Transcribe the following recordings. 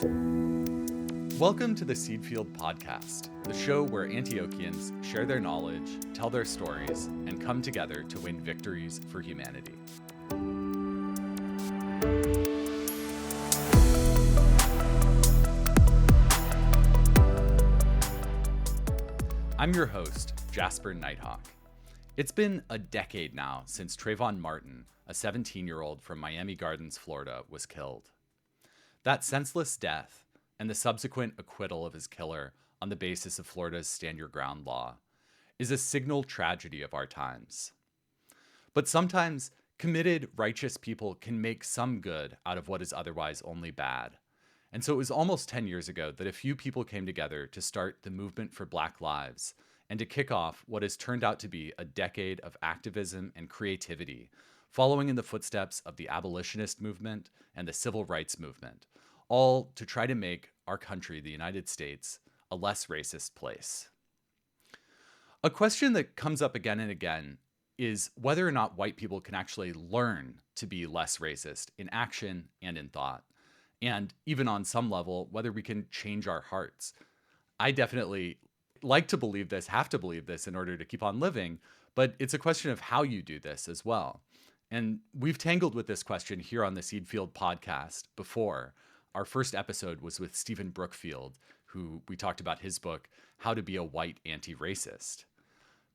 Welcome to the Seedfield Podcast, the show where Antiochians share their knowledge, tell their stories, and come together to win victories for humanity. I'm your host, Jasper Nighthawk. It's been a decade now since Trayvon Martin, a 17-year-old from Miami Gardens, Florida, was killed. That senseless death and the subsequent acquittal of his killer on the basis of Florida's Stand Your Ground law is a signal tragedy of our times. But sometimes committed, righteous people can make some good out of what is otherwise only bad. And so it was almost 10 years ago that a few people came together to start the movement for Black lives and to kick off what has turned out to be a decade of activism and creativity, following in the footsteps of the abolitionist movement and the civil rights movement, all to try to make our country, the United States, a less racist place. A question that comes up again and again is whether or not white people can actually learn to be less racist in action and in thought. And even on some level, whether we can change our hearts. I definitely like to believe this, have to believe this in order to keep on living, but it's a question of how you do this as well. And we've tangled with this question here on the Seedfield podcast before. Our first episode was with Stephen Brookfield, who we talked about his book, How to Be a White Anti-Racist.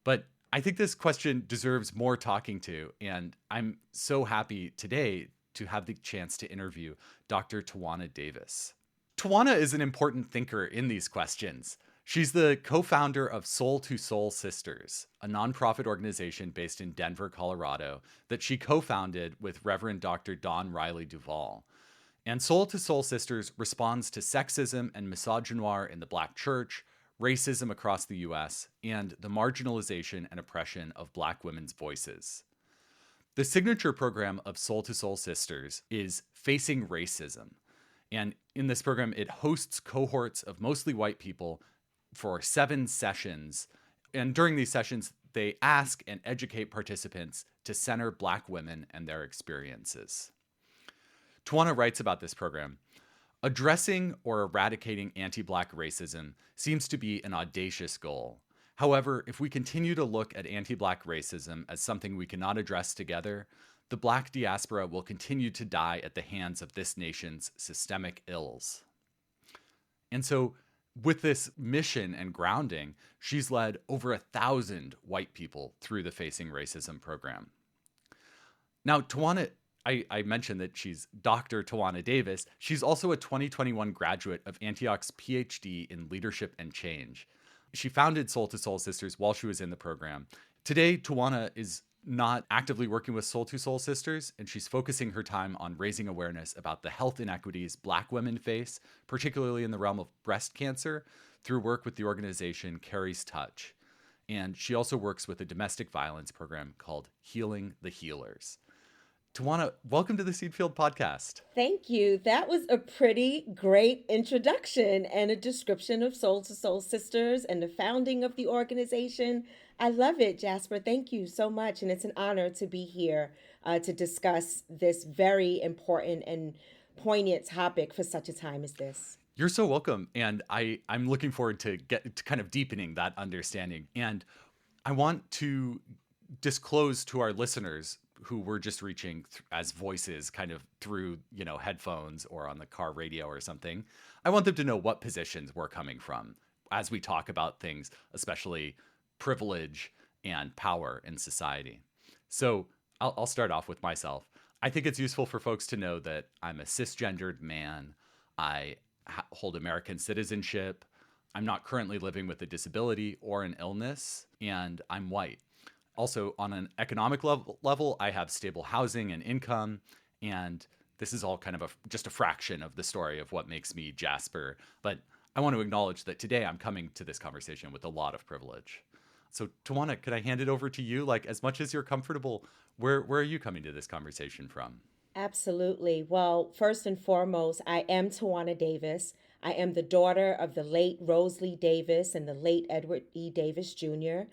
But I think this question deserves more talking to, and I'm so happy today to have the chance to interview Dr. Tawana Davis. Tawana is an important thinker in these questions. She's the co-founder of Soul to Soul Sisters, a nonprofit organization based in Denver, Colorado, that she co-founded with Reverend Dr. Don Riley Duvall. And Soul to Soul Sisters responds to sexism and misogynoir in the Black church, racism across the U.S., and the marginalization and oppression of Black women's voices. The signature program of Soul to Soul Sisters is Facing Racism. And in this program, it hosts cohorts of mostly white people for 7 sessions. And during these sessions, they ask and educate participants to center Black women and their experiences. Tawana writes about this program. Addressing or eradicating anti-Black racism seems to be an audacious goal. However, if we continue to look at anti-Black racism as something we cannot address together, the Black diaspora will continue to die at the hands of this nation's systemic ills. And so, with this mission and grounding, she's led over 1,000 white people through the Facing Racism program. Now, Tawana, I mentioned that she's Dr. Tawana Davis. She's also a 2021 graduate of Antioch's PhD in Leadership and Change. She founded Soul to Soul Sisters while she was in the program. Today, Tawana is not actively working with Soul to Soul Sisters, and she's focusing her time on raising awareness about the health inequities Black women face, particularly in the realm of breast cancer, through work with the organization Carrie's Touch. And she also works with a domestic violence program called Healing the Healers. Tawana, welcome to the Seedfield podcast. Thank you. That was a pretty great introduction and a description of Soul to Soul Sisters and the founding of the organization. I love it, Jasper. Thank you so much. And it's an honor to be here to discuss this very important and poignant topic for such a time as this. You're so welcome. And I'm looking forward to kind of deepening that understanding. And I want to disclose to our listeners who we're just reaching as voices kind of through, headphones or on the car radio or something. I want them to know what positions we're coming from as we talk about things, especially privilege and power in society. So I'll start off with myself. I think it's useful for folks to know that I'm a cisgendered man. I hold American citizenship. I'm not currently living with a disability or an illness, and I'm white. Also, on an economic level, I have stable housing and income, and this is all kind of just a fraction of the story of what makes me Jasper. But I want to acknowledge that today I'm coming to this conversation with a lot of privilege. So, Tawana, could I hand it over to you? As much as you're comfortable, where are you coming to this conversation from? Absolutely. Well, first and foremost, I am Tawana Davis. I am the daughter of the late Rose Lee Davis and the late Edward E. Davis Jr.,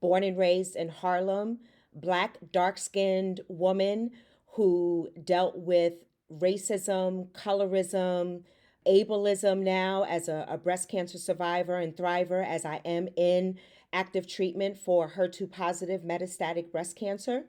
born and raised in Harlem, Black, dark-skinned woman who dealt with racism, colorism, ableism now as a breast cancer survivor and thriver, as I am in active treatment for HER2 positive metastatic breast cancer.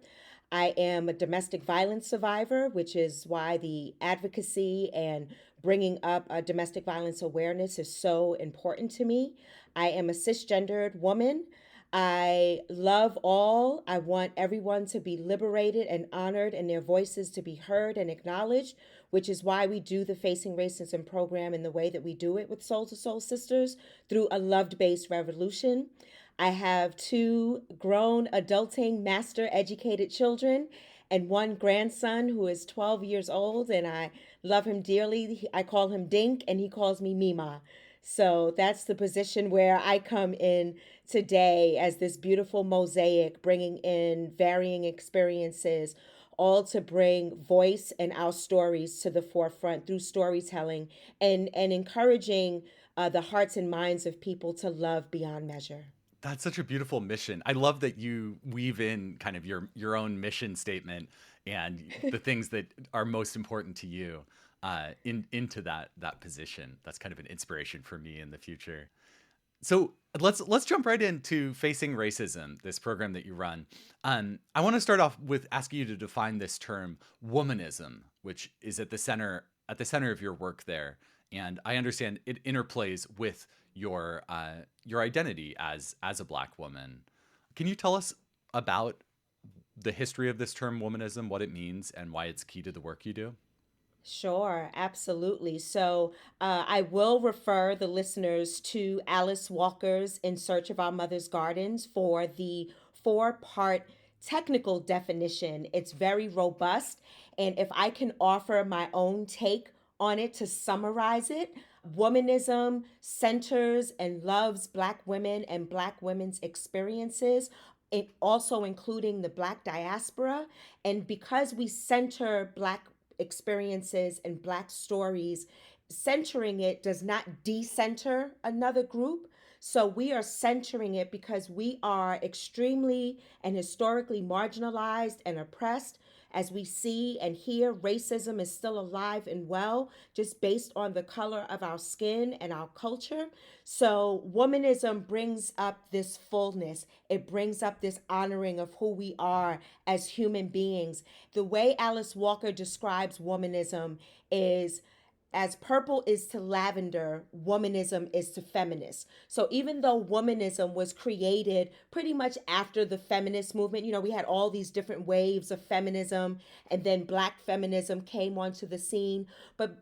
I am a domestic violence survivor, which is why the advocacy and bringing up domestic violence awareness is so important to me. I am a cisgendered woman. I love all. I want everyone to be liberated and honored and their voices to be heard and acknowledged, which is why we do the Facing Racism program in the way that we do it with Soul to Soul Sisters through a love based revolution. I have two grown, adulting, master educated children and one grandson who is 12 years old, and I love him dearly. I call him Dink, and he calls me Mima. So that's the position where I come in today as this beautiful mosaic, bringing in varying experiences, all to bring voice and our stories to the forefront through storytelling and encouraging the hearts and minds of people to love beyond measure. That's such a beautiful mission. I love that you weave in kind of your own mission statement and the things that are most important to you into that position. That's kind of an inspiration for me in the future. So let's jump right into Facing Racism, this program that you run. I want to start off with asking you to define this term womanism, which is at the center of your work there. And I understand it interplays with your identity as a Black woman. Can you tell us about the history of this term womanism, what it means, and why it's key to the work you do? Sure, absolutely. So I will refer the listeners to Alice Walker's In Search of Our Mother's Gardens for the four-part technical definition. It's very robust. And if I can offer my own take on it to summarize it, womanism centers and loves Black women and Black women's experiences. It also including the Black diaspora. And because we center Black experiences and Black stories, centering it does not decenter another group. So we are centering it because we are extremely and historically marginalized and oppressed. As we see and hear, racism is still alive and well, just based on the color of our skin and our culture. So, womanism brings up this fullness. It brings up this honoring of who we are as human beings. The way Alice Walker describes womanism is as purple is to lavender, womanism is to feminist. So even though womanism was created pretty much after the feminist movement, we had all these different waves of feminism, and then Black feminism came onto the scene. But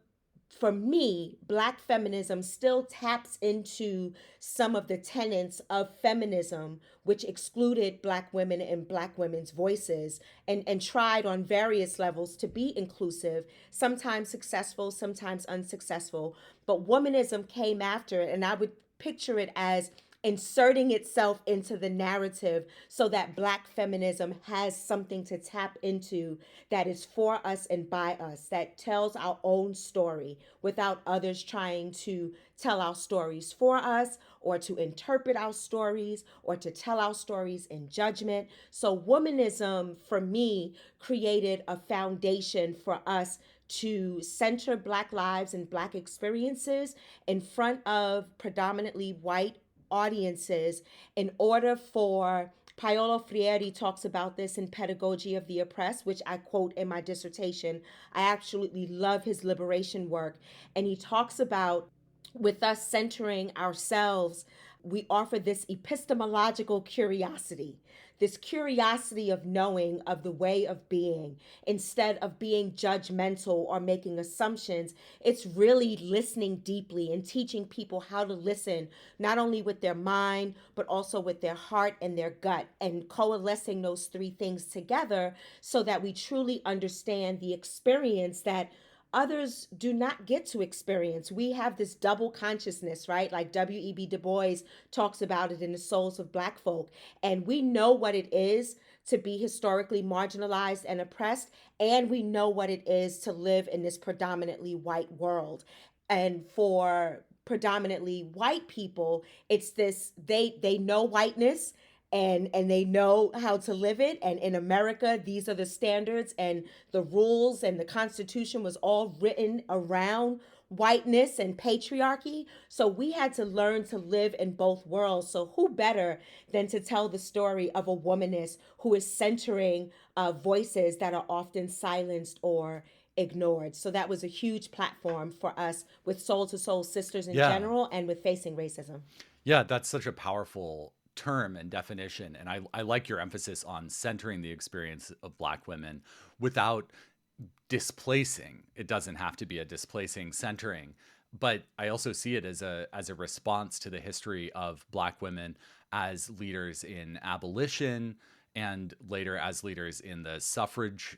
for me, Black feminism still taps into some of the tenets of feminism, which excluded Black women and Black women's voices and tried on various levels to be inclusive, sometimes successful, sometimes unsuccessful. But womanism came after it, and I would picture it as inserting itself into the narrative so that Black feminism has something to tap into that is for us and by us, that tells our own story without others trying to tell our stories for us or to interpret our stories or to tell our stories in judgment. So, womanism for me created a foundation for us to center Black lives and Black experiences in front of predominantly white audiences in order for Paolo Freire talks about this in Pedagogy of the Oppressed, which I quote in my dissertation. I absolutely love his liberation work. And he talks about with us centering ourselves, we offer this epistemological curiosity, this curiosity of knowing of the way of being. Instead of being judgmental or making assumptions, it's really listening deeply and teaching people how to listen, not only with their mind, but also with their heart and their gut, and coalescing those three things together so that we truly understand the experience that others do not get to experience. We have this double consciousness, right? Like W.E.B. Du Bois talks about it in The Souls of Black Folk. And we know what it is to be historically marginalized and oppressed, and we know what it is to live in this predominantly white world. And for predominantly white people, it's this they know whiteness and they know how to live it. And in America, these are the standards and the rules, and the Constitution was all written around whiteness and patriarchy. So we had to learn to live in both worlds. So who better than to tell the story of a womanist who is centering voices that are often silenced or ignored. So that was a huge platform for us with Soul to Soul Sisters in Yeah. general and with Facing Racism. Yeah, that's such a powerful term and definition. And I like your emphasis on centering the experience of Black women without displacing. It doesn't have to be a displacing centering. But I also see it as a response to the history of Black women as leaders in abolition and later as leaders in the suffragette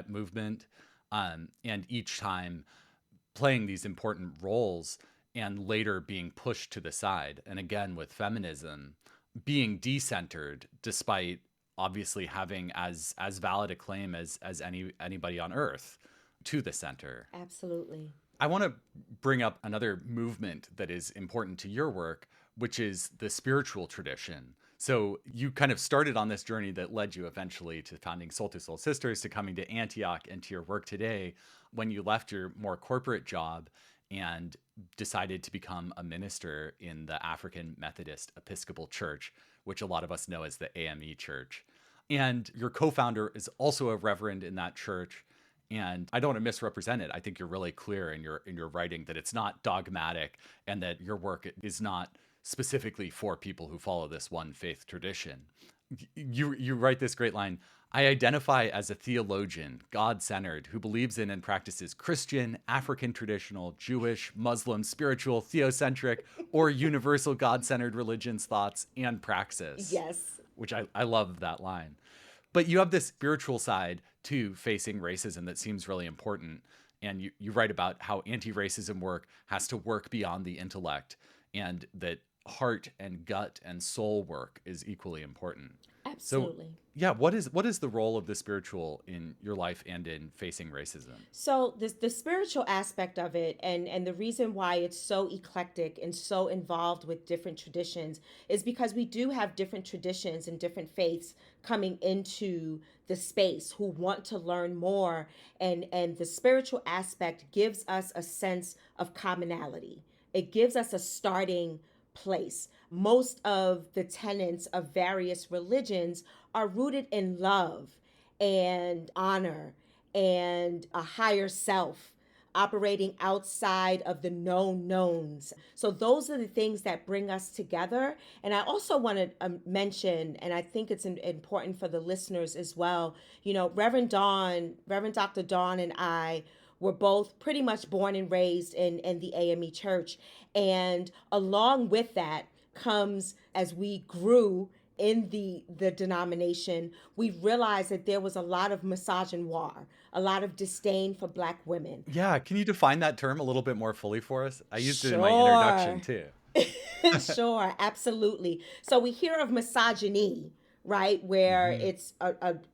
movement, and each time playing these important roles and later being pushed to the side. And again, with feminism being decentered despite obviously having as valid a claim as anybody on earth to the center. Absolutely. I want to bring up another movement that is important to your work, which is the spiritual tradition. So you kind of started on this journey that led you eventually to founding Soul to Soul Sisters, to coming to Antioch, and to your work today when you left your more corporate job and decided to become a minister in the African Methodist Episcopal Church, which a lot of us know as the AME Church. And your co-founder is also a reverend in that church. And I don't want to misrepresent it. I think you're really clear in your writing that it's not dogmatic and that your work is not specifically for people who follow this one faith tradition. You write this great line: I identify as a theologian, God-centered, who believes in and practices Christian, African traditional, Jewish, Muslim, spiritual, theocentric, or universal God-centered religions, thoughts, and praxis. Yes. Which I love that line. But you have this spiritual side to facing racism that seems really important. And you write about how anti-racism work has to work beyond the intellect, and that heart and gut and soul work is equally important. So, Absolutely. yeah, what is the role of the spiritual in your life and in facing racism? So the spiritual aspect of it, and the reason why it's so eclectic and so involved with different traditions, is because we do have different traditions and different faiths coming into the space who want to learn more, and the spiritual aspect gives us a sense of commonality. It gives us a starting place. Most of the tenets of various religions are rooted in love and honor and a higher self operating outside of the known knowns. So those are the things that bring us together. And I also want to mention, and I think it's important for the listeners as well, Reverend Dr. Dawn and I were both pretty much born and raised in the AME church. And along with that comes, as we grew in the denomination, we realized that there was a lot of misogynoir, a lot of disdain for Black women. Yeah, can you define that term a little bit more fully for us? I used it in my introduction Sure. too. Sure, absolutely. So we hear of misogyny, right, where Hmm. it's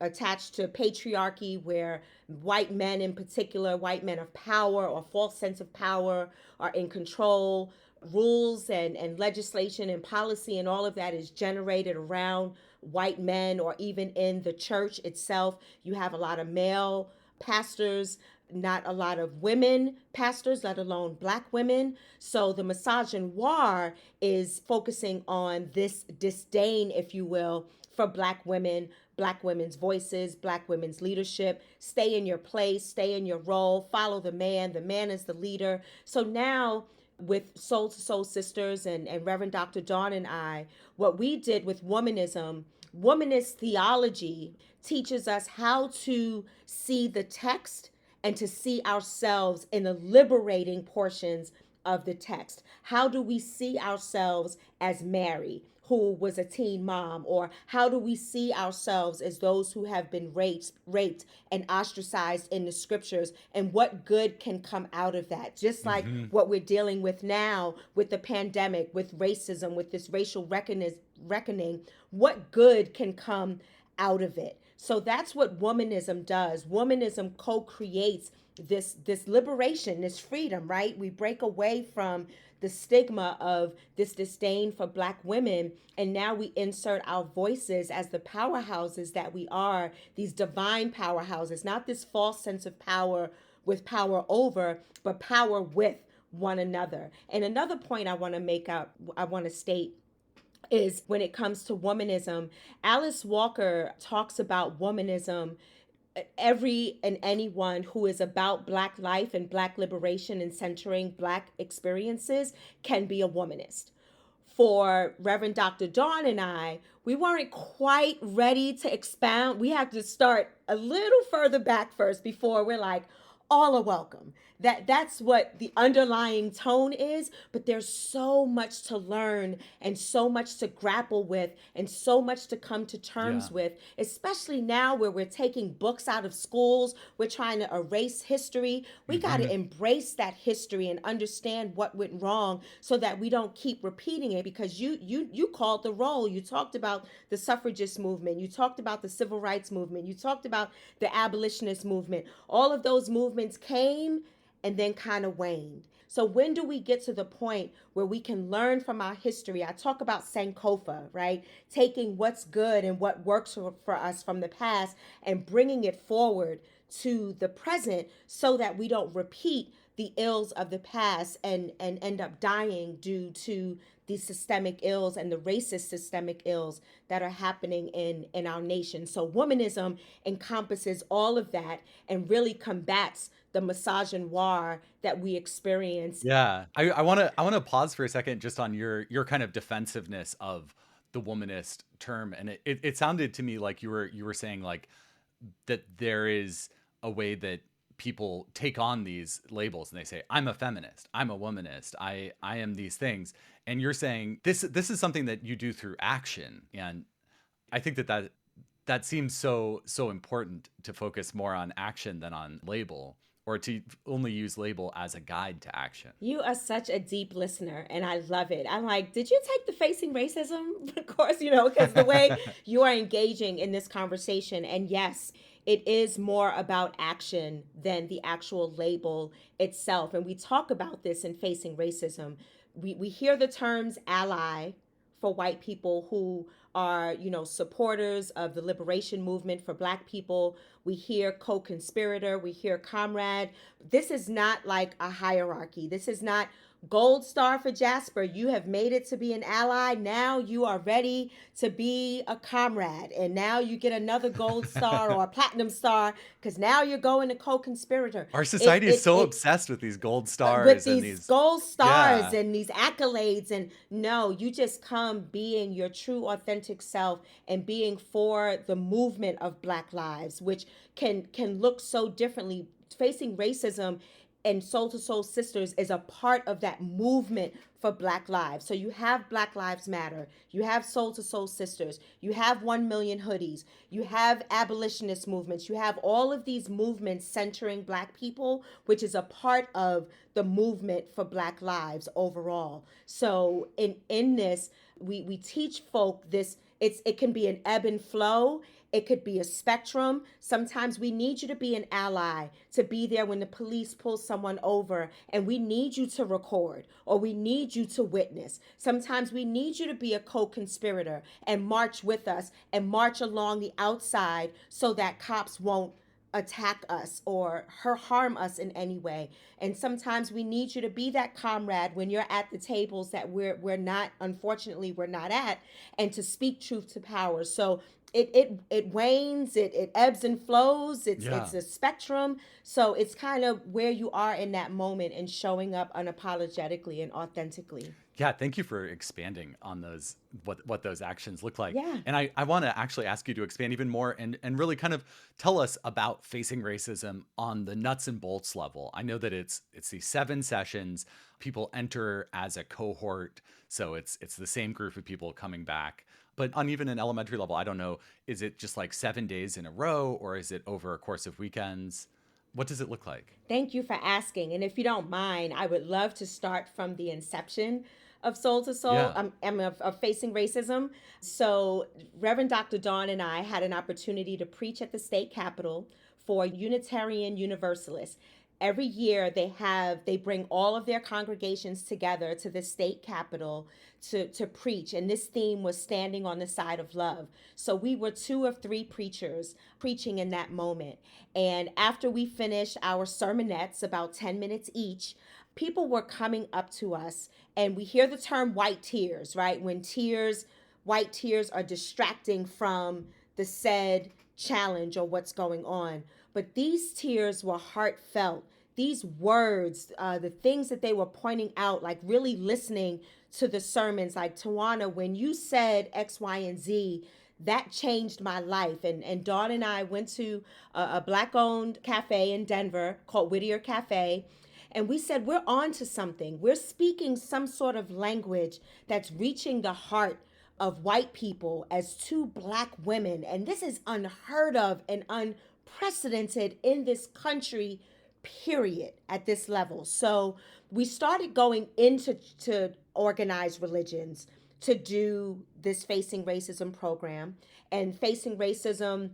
attached to patriarchy, where white men, in particular, white men of power or false sense of power, are in control. Rules and legislation and policy and all of that is generated around white men, or even in the church itself. You have a lot of male pastors, not a lot of women pastors, let alone Black women. So the misogynoir is focusing on this disdain, if you will, for Black women, Black women's voices, Black women's leadership. Stay in your place, stay in your role, follow the man. The man is the leader. So now, with Soul to Soul Sisters and Reverend Dr. Dawn and I, what we did with womanism, womanist theology teaches us how to see the text and to see ourselves in the liberating portions of the text. How do we see ourselves as Mary, who was a teen mom? Or how do we see ourselves as those who have been raped and ostracized in the scriptures? And what good can come out of that? Just like Hmm. what we're dealing with now with the pandemic, with racism, with this racial reckoning, what good can come out of it? So that's what womanism does. Womanism co creates this liberation, this freedom, right? We break away from the stigma of this disdain for Black women, and now we insert our voices as the powerhouses that we are, these divine powerhouses, not this false sense of power with power over, but power with one another. And another point I want to make out, I want to state, is when it comes to womanism, Alice Walker talks about womanism. Every and anyone who is about Black life and Black liberation and centering Black experiences can be a womanist. For Reverend Dr. Dawn and I, we weren't quite ready to expound. We had to start a little further back first before we're like, all are welcome. That's what the underlying tone is, but there's so much to learn and so much to grapple with and so much to come to Yeah. terms with, especially now where we're taking books out of schools, we're trying to erase history. We got to embrace that history and understand what went wrong so that we don't keep repeating it, because you called the roll. You talked about the suffragist movement, you talked about the civil rights movement, you talked about the abolitionist movement. All of those movements came and then kind of waned. So when do we get to the point where we can learn from our history? I talk about Sankofa, right? Taking what's good and what works for us from the past and bringing it forward to the present so that we don't repeat the ills of the past and end up dying due to the systemic ills and the racist systemic ills that are happening in our nation. So womanism encompasses all of that and really combats the misogynoir that we experience. Yeah, I want to pause for a second just on your kind of defensiveness of the womanist term, and it sounded to me like you were saying like that there is a way that people take on these labels and they say I'm a feminist, I'm a womanist, I am these things, and you're saying this is something that you do through action, and I think that seems so important to focus more on action than on label, or to only use label as a guide to action. You are such a deep listener, and I love it. I'm like, did you take the Facing Racism course? Because the way you are engaging in this conversation, and yes, it is more about action than the actual label itself. And we talk about this in Facing Racism. We hear the terms ally for white people who are, supporters of the liberation movement for Black people. We hear co-conspirator, we hear comrade. This is not like a hierarchy. This is not gold star for Jasper. You have made it to be an ally. Now you are ready to be a comrade. And now you get another gold star or a platinum star because now you're going to co-conspirator. Our It, society is it, so it, obsessed with these gold with stars and these these, gold stars yeah. and these accolades, and no, you just come being your true authentic self and being for the movement of Black lives, which can look so differently. Facing Racism and Soul to Soul Sisters is a part of that movement for Black lives. So you have Black Lives Matter, you have Soul to Soul Sisters, you have 1 million hoodies, you have abolitionist movements, you have all of these movements centering Black people, which is a part of the movement for Black lives overall. So in this, we teach folk this. It can be an ebb and flow. It could be a spectrum. Sometimes we need you to be an ally, to be there when the police pull someone over, and we need you to record, or we need you to witness. Sometimes we need you to be a co-conspirator and march with us and march along the outside so that cops won't attack us or harm us in any way. And sometimes we need you to be that comrade when you're at the tables that we're not, unfortunately, we're not at, and to speak truth to power. So it wanes, it ebbs and flows. Yeah. It's a spectrum. So it's kind of where you are in that moment and showing up unapologetically and authentically. Yeah, thank you for expanding on those, what those actions look like. Yeah. And I want to actually ask you to expand even more and really kind of tell us about Facing Racism on the nuts and bolts level. I know that it's these 7 sessions. People enter as a cohort, so it's the same group of people coming back. But on even an elementary level, I don't know, is it just like 7 days in a row, or is it over a course of weekends? What does it look like? Thank you for asking. And if you don't mind, I would love to start from the inception of Soul to Soul, Yeah. of Facing Racism. So, Reverend Dr. Dawn and I had an opportunity to preach at the state capitol for Unitarian Universalists. every year they bring all of their congregations together to the state capitol to preach. And this theme was standing on the side of love. So we were two of three preachers preaching in that moment. And after we finished our sermonettes, about 10 minutes each, people were coming up to us, and we hear the term white tears, right? When white tears are distracting from the said challenge or what's going on. But these tears were heartfelt. These words, the things that they were pointing out, like really listening to the sermons, like, Tawana, when you said X, Y, and Z, that changed my life. And Dawn and I went to a Black-owned cafe in Denver called Whittier Cafe. And we said, we're on to something. We're speaking some sort of language that's reaching the heart of white people as two Black women. And this is unheard of and unprecedented in this country, period, at this level. So we started going into organized religions to do this Facing Racism program. And Facing Racism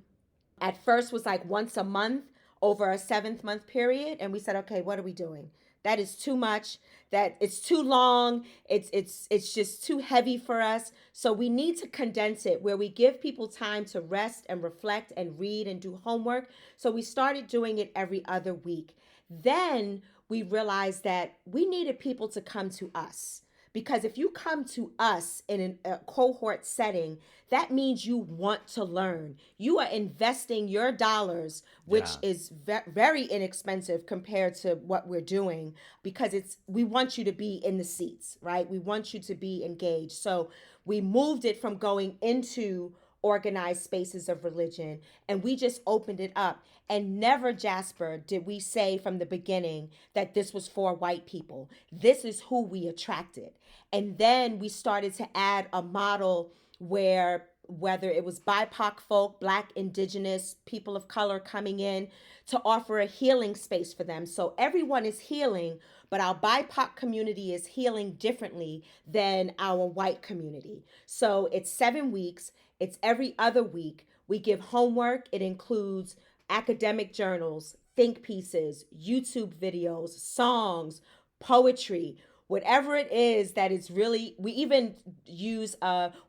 at first was like once a month over a 7-month period. And we said, okay, what are we doing? That is too much. That it's too long. It's just too heavy for us. So we need to condense it where we give people time to rest and reflect and read and do homework. So we started doing it every other week. Then we realized that we needed people to come to us. Because if you come to us in a cohort setting, that means you want to learn. You are investing your dollars, which is very inexpensive compared to what we're doing, because we want you to be in the seats, right? We want you to be engaged. So we moved it from going into organized spaces of religion, and we just opened it up. And never, Jasper, did we say from the beginning that this was for white people. This is who we attracted. And then we started to add a model where, whether it was BIPOC folk, Black, Indigenous, people of color coming in to offer a healing space for them. So everyone is healing, but our BIPOC community is healing differently than our white community. So it's 7 weeks. It's every other week. We give homework. It includes academic journals, think pieces, YouTube videos, songs, poetry, whatever it is that is really, we even use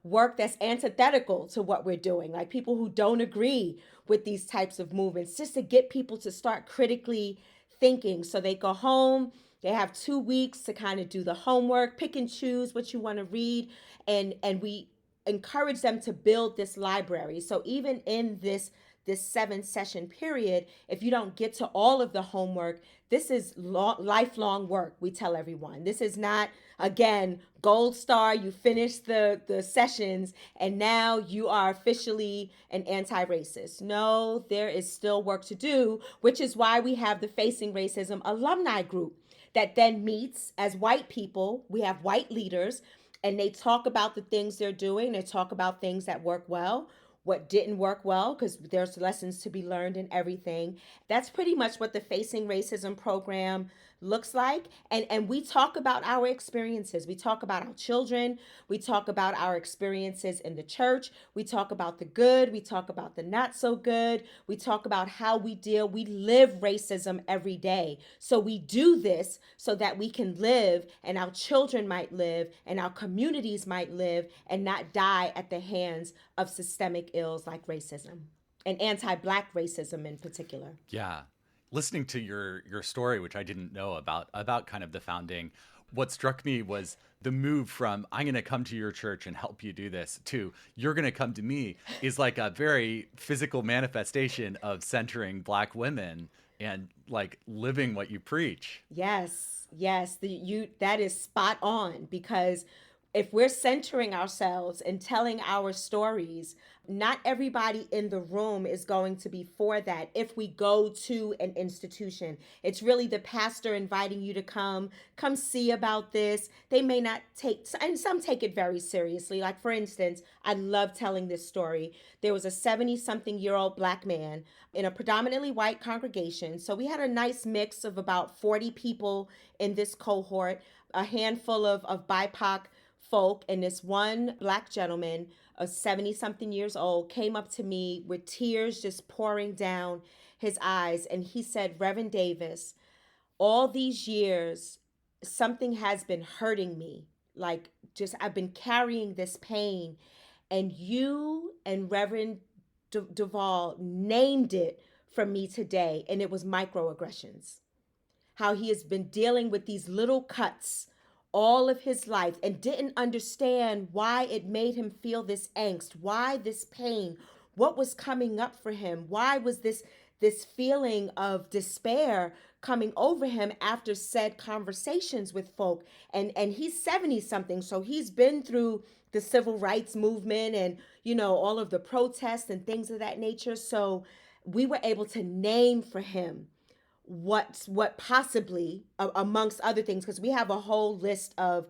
work that's antithetical to what we're doing, like people who don't agree with these types of movements, just to get people to start critically thinking. So they go home, they have 2 weeks to kind of do the homework, pick and choose what you want to read, and we encourage them to build this library. So even in this 7-session period, if you don't get to all of the homework, this is lifelong work. We tell everyone this is not, again, gold star, you finish the sessions and now you are officially an anti-racist. No, there is still work to do, which is why we have the Facing Racism alumni group that then meets as white people. We have white leaders, and they talk about the things they're doing. They talk about things that work well, what didn't work well, because there's lessons to be learned in everything. That's pretty much what the Facing Racism program looks like. And we talk about our experiences. We talk about our children. We talk about our experiences in the church. We talk about the good. We talk about the not so good. We talk about how we live racism every day. So we do this so that we can live, and our children might live, and our communities might live, and not die at the hands of systemic ills like racism, and anti-Black racism in particular. Yeah. Listening to your story, which I didn't know about kind of the founding, what struck me was the move from I'm going to come to your church and help you do this to you're going to come to me is like a very physical manifestation of centering Black women and like living what you preach. Yes, that is spot on, because if we're centering ourselves and telling our stories, not everybody in the room is going to be for that. If we go to an institution, it's really the pastor inviting you to come see about this. They may not take, and some take it very seriously. Like, for instance, I love telling this story. There was a 70-something-year-old Black man in a predominantly white congregation. So we had a nice mix of about 40 people in this cohort, a handful of BIPOC folk, and this one Black gentleman, a 70-something years old, came up to me with tears just pouring down his eyes, and he said, Reverend Davis, all these years, something has been hurting me. Like, just I've been carrying this pain, and you and Reverend Duvall named it for me today, and it was microaggressions. How he has been dealing with these little cuts all of his life and didn't understand why it made him feel this angst, why this pain, what was coming up for him, why was this feeling of despair coming over him after said conversations with folk. And he's 70 something, so he's been through the civil rights movement and all of the protests and things of that nature. So we were able to name for him what possibly, amongst other things, because we have a whole list of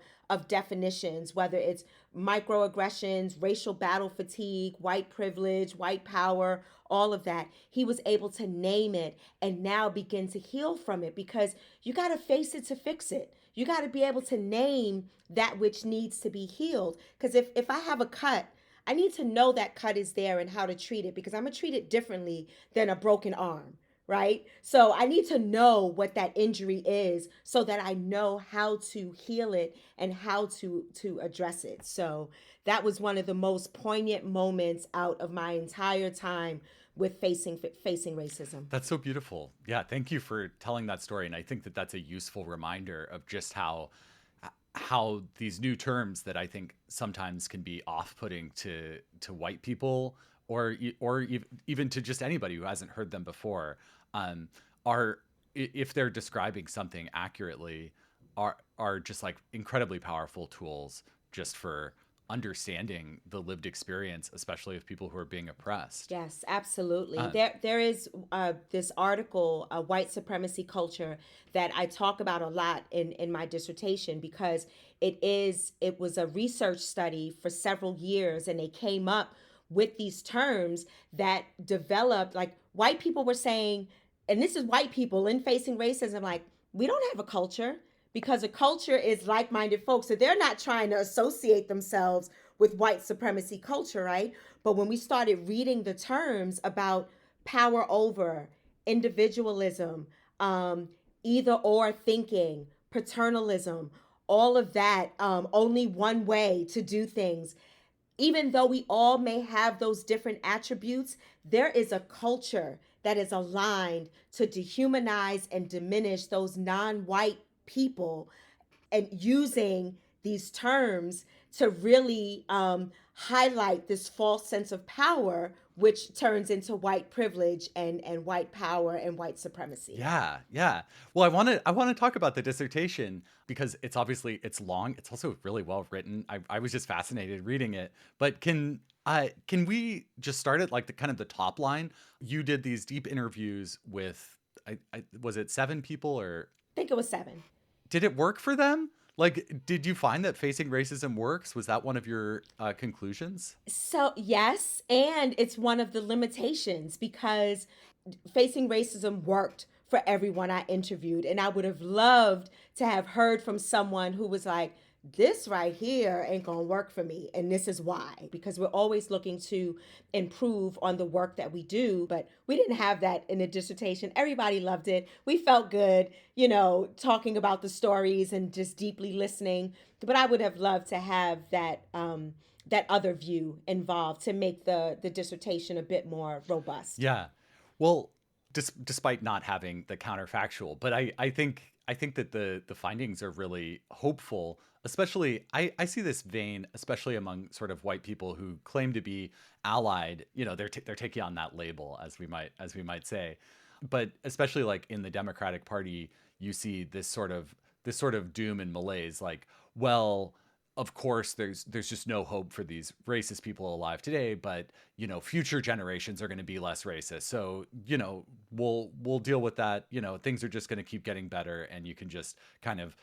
definitions, whether it's microaggressions, racial battle fatigue, white privilege, white power, all of that. He was able to name it and now begin to heal from it, because you got to face it to fix it. You got to be able to name that which needs to be healed, because if I have a cut, I need to know that cut is there and how to treat it, because I'm going to treat it differently than a broken arm, right? So I need to know what that injury is so that I know how to heal it and how to address it. So that was one of the most poignant moments out of my entire time with facing racism. That's so beautiful. Yeah, thank you for telling that story. And I think that that's a useful reminder of just how these new terms that I think sometimes can be off-putting to white people, or even to just anybody who hasn't heard them before, um, are, if they're describing something accurately, are just like incredibly powerful tools just for understanding the lived experience, especially of people who are being oppressed. Yes, absolutely. Um, There is this article, White Supremacy Culture, that I talk about a lot in my dissertation, because it was a research study for several years, and they came up with these terms that developed, like white people were saying, and this is white people in facing racism, like, we don't have a culture, because a culture is like-minded folks. So they're not trying to associate themselves with white supremacy culture, right? But when we started reading the terms about power over, individualism, um, either or thinking, paternalism, all of that, only one way to do things, even though we all may have those different attributes, there is a culture that is aligned to dehumanize and diminish those non white people, and using these terms to really highlight this false sense of power, which turns into white privilege and white power and white supremacy. Yeah, yeah. Well, I want to talk about the dissertation because it's long. It's also really well written. I was just fascinated reading it. But can we just start at like the kind of the top line? You did these deep interviews with, I was it 7 people, or I think it was 7. did it work for them? Like, did you find that facing racism works? Was that one of your conclusions? So, yes, and it's one of the limitations, because facing racism worked for everyone I interviewed. And I would have loved to have heard from someone who was like, this right here ain't gonna work for me. And this is why. Because we're always looking to improve on the work that we do. But we didn't have that in the dissertation. Everybody loved it. We felt good, talking about the stories and just deeply listening. But I would have loved to have that other view involved to make the dissertation a bit more robust. Yeah. Well, despite not having the counterfactual, but I think that the findings are really hopeful. Especially, I see this vein, especially among sort of white people who claim to be allied. They're taking on that label, as we might say. But especially like in the Democratic Party, you see this sort of doom and malaise. Like, well, of course, there's just no hope for these racist people alive today, but future generations are going to be less racist. So we'll deal with that. Things are just going to keep getting better, and you can just kind of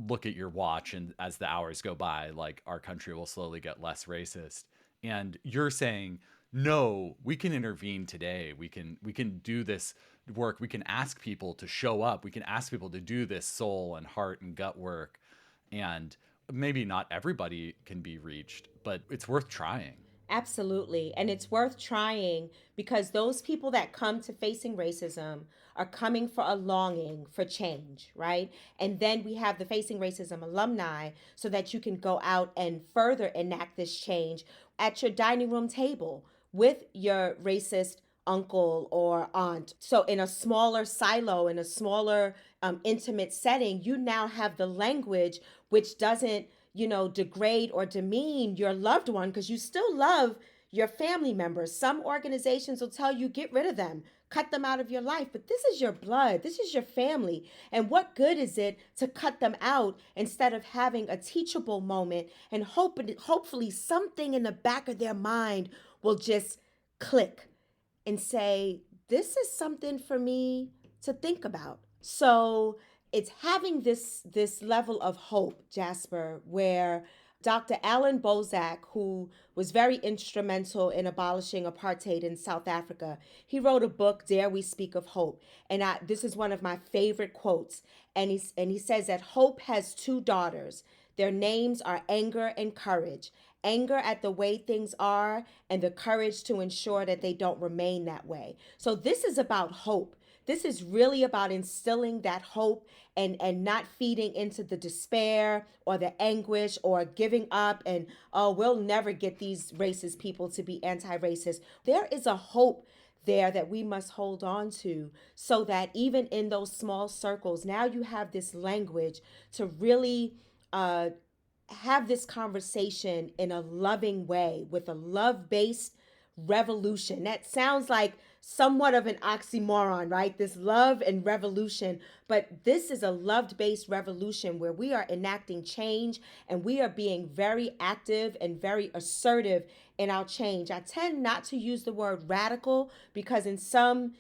look at your watch, and as the hours go by, like, our country will slowly get less racist. And you're saying, no, we can intervene today. We can do this work. We can ask people to show up. We can ask people to do this soul and heart and gut work. And maybe not everybody can be reached, but it's worth trying. Absolutely. And it's worth trying because those people that come to facing racism are coming for a longing for change, right? And then we have the Facing Racism alumni so that you can go out and further enact this change at your dining room table with your racist uncle or aunt. So, in a smaller silo, in a smaller, intimate setting, you now have the language which doesn't, degrade or demean your loved one because you still love your family members. Some organizations will tell you get rid of them, cut them out of your life, but this is your blood, this is your family. And what good is it to cut them out instead of having a teachable moment and hopefully something in the back of their mind will just click and say, this is something for me to think about. So it's having this level of hope, Jasper, where Dr. Alan Bozak, who was very instrumental in abolishing apartheid in South Africa, he wrote a book, Dare We Speak of Hope. And this is one of my favorite quotes. And he says that hope has two daughters. Their names are anger and courage. Anger at the way things are, and the courage to ensure that they don't remain that way. So this is about hope. This is really about instilling that hope and not feeding into the despair or the anguish or giving up and, oh, we'll never get these racist people to be anti-racist. There is a hope there that we must hold on to so that even in those small circles, now you have this language to really have this conversation in a loving way with a love-based revolution. That sounds like somewhat of an oxymoron, right? This love and revolution. But this is a love-based revolution where we are enacting change and we are being very active and very assertive in our change. I tend not to use the word radical because in some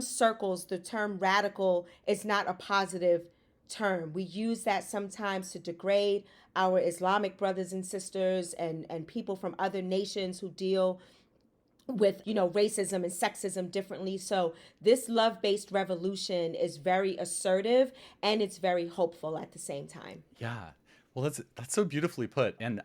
circles the term radical is not a positive term. We use that sometimes to degrade our Islamic brothers and sisters and people from other nations who deal with racism and sexism differently. So this love-based revolution is very assertive and it's very hopeful at the same time. Yeah. Well, that's so beautifully put. And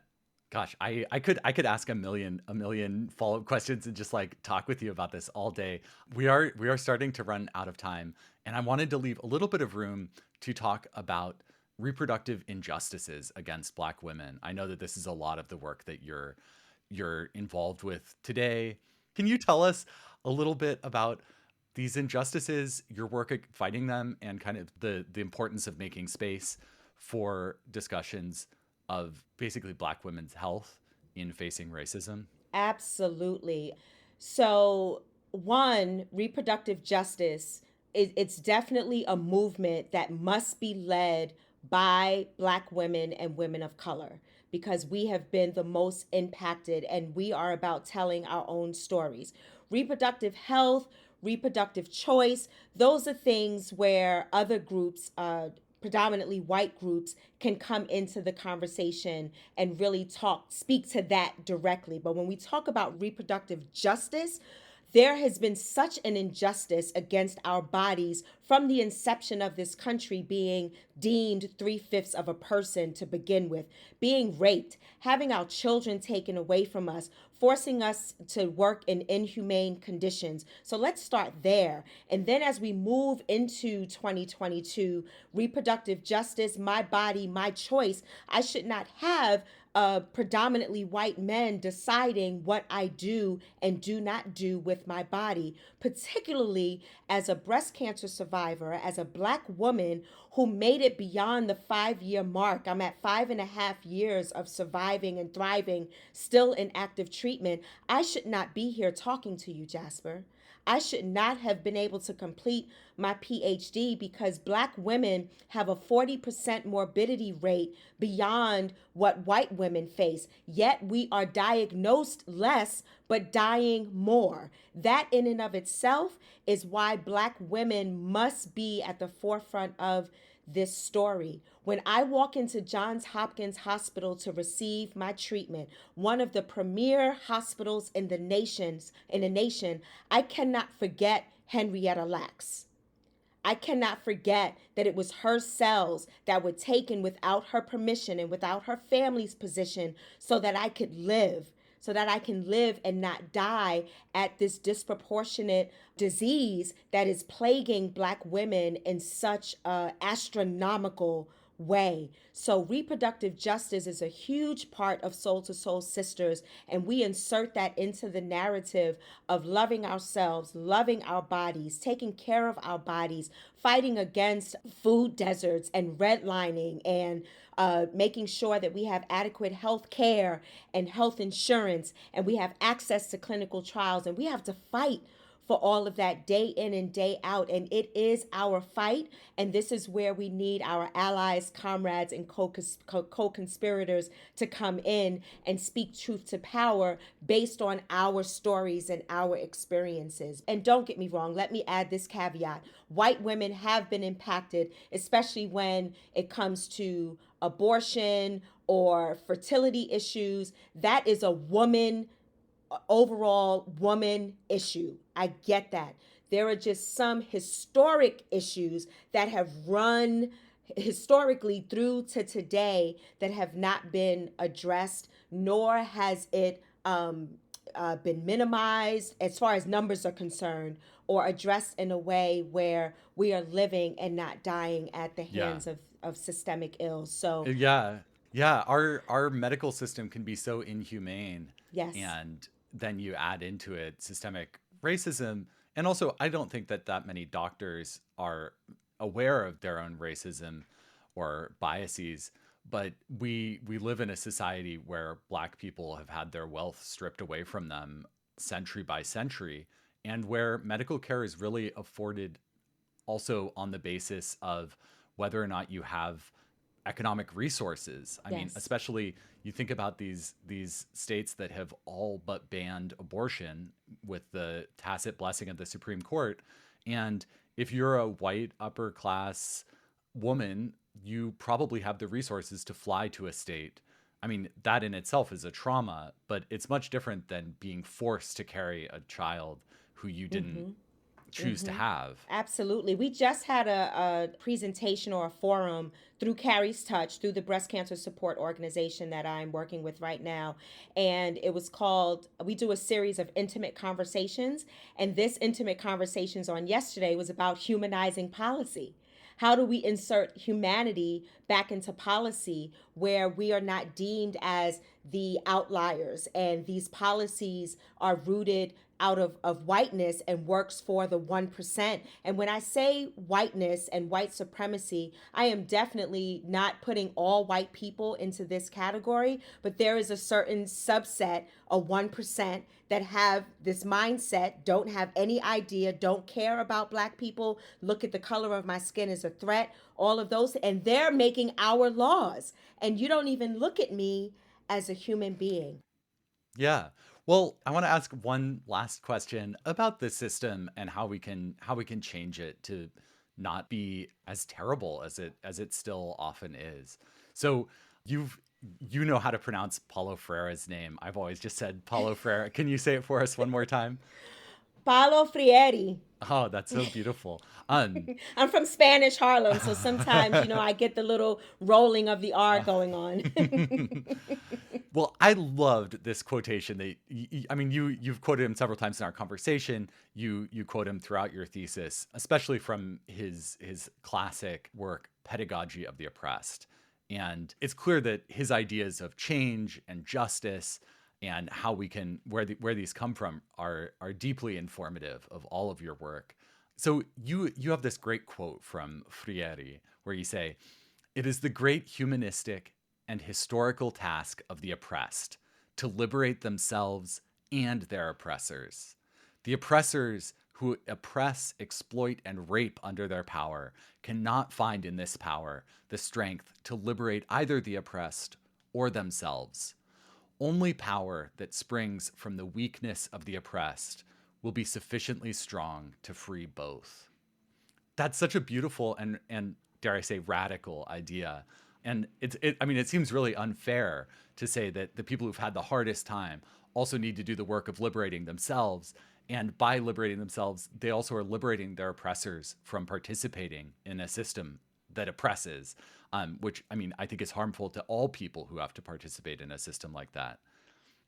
gosh, I could ask a million follow-up questions and just like talk with you about this all day. We are starting to run out of time, and I wanted to leave a little bit of room to talk about reproductive injustices against Black women. I know that this is a lot of the work that you're involved with today. Can you tell us a little bit about these injustices, your work at fighting them, and kind of the importance of making space for discussions of basically Black women's health in facing racism? Absolutely. So, one, reproductive justice, it's definitely a movement that must be led by Black women and women of color because we have been the most impacted and we are about telling our own stories. Reproductive health, reproductive choice, those are things where other groups, predominantly white groups, can come into the conversation and really speak to that directly. But when we talk about reproductive justice, there has been such an injustice against our bodies from the inception of this country being deemed three-fifths of a person to begin with, being raped, having our children taken away from us, forcing us to work in inhumane conditions. So let's start there. And then as we move into 2022, reproductive justice, my body, my choice, I should not have predominantly white men deciding what I do and do not do with my body, particularly as a breast cancer survivor, as a Black woman who made it beyond the 5-year mark. I'm at 5.5 years of surviving and thriving, still in active treatment. I should not be here talking to you, Jasper. I should not have been able to complete my PhD because Black women have a 40% morbidity rate beyond what white women face. Yet we are diagnosed less, but dying more. That in and of itself is why Black women must be at the forefront of this story. When I walk into Johns Hopkins Hospital to receive my treatment, one of the premier hospitals in the nation, I cannot forget Henrietta Lacks. I cannot forget that it was her cells that were taken without her permission and without her family's position so that I could live, so that I can live and not die at this disproportionate disease that is plaguing Black women in such a astronomical way. So reproductive justice is a huge part of Soul to Soul Sisters, and we insert that into the narrative of loving ourselves, loving our bodies, taking care of our bodies, fighting against food deserts and redlining, and making sure that we have adequate health care and health insurance, and we have access to clinical trials, and we have to fight for all of that day in and day out. And it is our fight. And this is where we need our allies, comrades, and co conspirators to come in and speak truth to power based on our stories and our experiences. And don't get me wrong, let me add this caveat: white women have been impacted, especially when it comes to abortion or fertility issues. That is a woman overall woman issue. I get that. There are just some historic issues that have run historically through to today that have not been addressed, nor has it been minimized as far as numbers are concerned, or addressed in a way where we are living and not dying at the Yeah. hands of systemic ills. So, Yeah. Yeah. Our medical system can be so inhumane. yes. And then you add into it systemic racism. And also, I don't think that that many doctors are aware of their own racism or biases. But we live in a society where Black people have had their wealth stripped away from them century by century, and where medical care is really afforded also on the basis of whether or not you have economic resources. I mean, Yes. especially you think about these states that have all but banned abortion with the tacit blessing of the Supreme Court. And if you're a white upper class woman, you probably have the resources to fly to a state. I mean, that in itself is a trauma, but it's much different than being forced to carry a child who you didn't Mm-hmm. choose to Mm-hmm. have. Absolutely. We just had a presentation or a forum through Carrie's Touch, through the breast cancer support organization that I'm working with right now. And it was called, we do a series of intimate conversations. And this intimate conversations on yesterday was about humanizing policy. How do we insert humanity back into policy where we are not deemed as the outliers, and these policies are rooted out of whiteness and works for the 1%? And when I say whiteness and white supremacy, I am definitely not putting all white people into this category, but there is a certain subset, a 1%, that have this mindset, don't have any idea, don't care about Black people, look at the color of my skin as a threat, all of those, and they're making our laws. And you don't even look at me as a human being. Yeah. Well, I want to ask one last question about the system and how we can change it to not be as terrible as it still often is. So you've you know how to pronounce Paulo Freire's name. I've always just said Paulo Freire. Can you say it for us one more time? Paulo Freire. Oh, that's so beautiful. I'm from Spanish Harlem, so sometimes, I get the little rolling of the R going on. Well, I loved this quotation that I mean, you've quoted him several times in our conversation. You quote him throughout your thesis, especially from his classic work, Pedagogy of the Oppressed. And it's clear that his ideas of change and justice and how we can where these come from are deeply informative of all of your work. So you have this great quote from Freire where you say, "It is the great humanistic and historical task of the oppressed to liberate themselves and their oppressors. The oppressors who oppress, exploit, and rape under their power cannot find in this power the strength to liberate either the oppressed or themselves. Only power that springs from the weakness of the oppressed will be sufficiently strong to free both." That's such a beautiful and dare I say radical idea. And I mean, it seems really unfair to say that the people who've had the hardest time also need to do the work of liberating themselves. And by liberating themselves, they also are liberating their oppressors from participating in a system that oppresses, which I mean, I think is harmful to all people who have to participate in a system like that.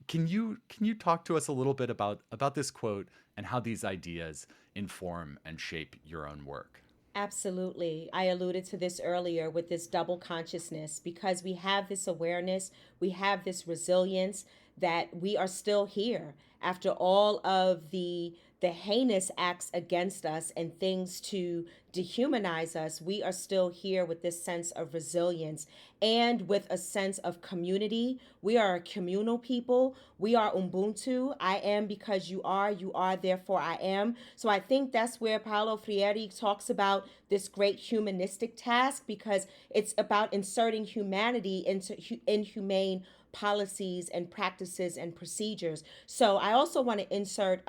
Can you talk to us a little bit about this quote and how these ideas inform and shape your own work? Absolutely. I alluded to this earlier with this double consciousness because we have this awareness, we have this resilience that we are still here after all of the heinous acts against us and things to dehumanize us. We are still here with this sense of resilience and with a sense of community. We are a communal people. We are Ubuntu. I am because you are, therefore I am. So I think that's where Paulo Freire talks about this great humanistic task, because it's about inserting humanity into inhumane policies and practices and procedures. So I also want to insert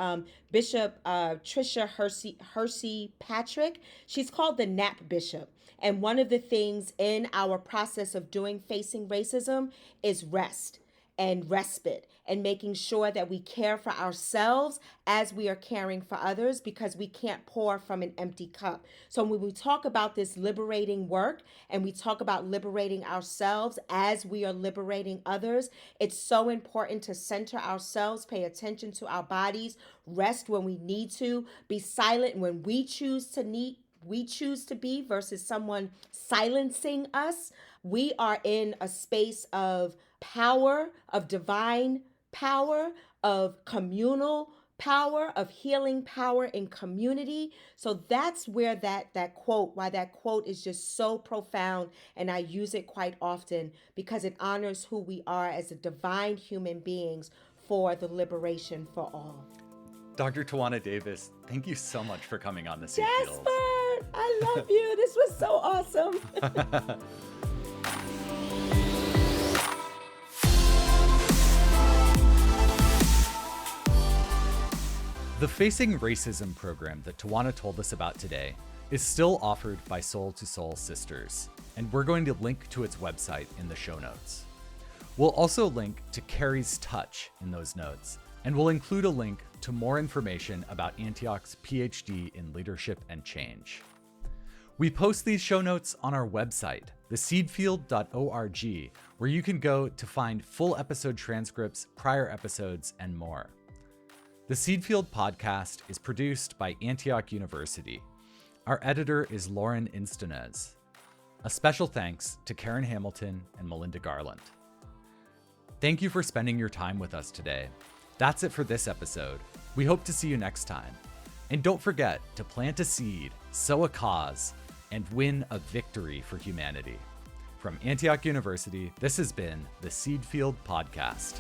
Bishop Tricia Hersey Patrick. She's called the NAP Bishop. And one of the things in our process of facing racism is rest and respite and making sure that we care for ourselves as we are caring for others, because we can't pour from an empty cup. So when we talk about this liberating work and we talk about liberating ourselves as we are liberating others, it's so important to center ourselves, pay attention to our bodies, rest when we need to, be silent when we choose to be versus someone silencing us. We are in a space of power, of divine power, of communal power, of healing power in community. So that's where why that quote is just so profound. And I use it quite often because it honors who we are as a divine human beings for the liberation for all. Dr. Tawana Davis, thank you so much for coming on the Seed Jasper, Fields. I love you. This was so awesome. The Facing Racism program that Tawana told us about today is still offered by Soul to Soul Sisters, and we're going to link to its website in the show notes. We'll also link to Carrie's Touch in those notes, and we'll include a link to more information about Antioch's PhD in Leadership and Change. We post these show notes on our website, theseedfield.org, where you can go to find full episode transcripts, prior episodes, and more. The Seedfield podcast is produced by Antioch University. Our editor is Lauren Instanez. A special thanks to Karen Hamilton and Melinda Garland. Thank you for spending your time with us today. That's it for this episode. We hope to see you next time. And don't forget to plant a seed, sow a cause, and win a victory for humanity. From Antioch University, this has been the Seedfield Podcast.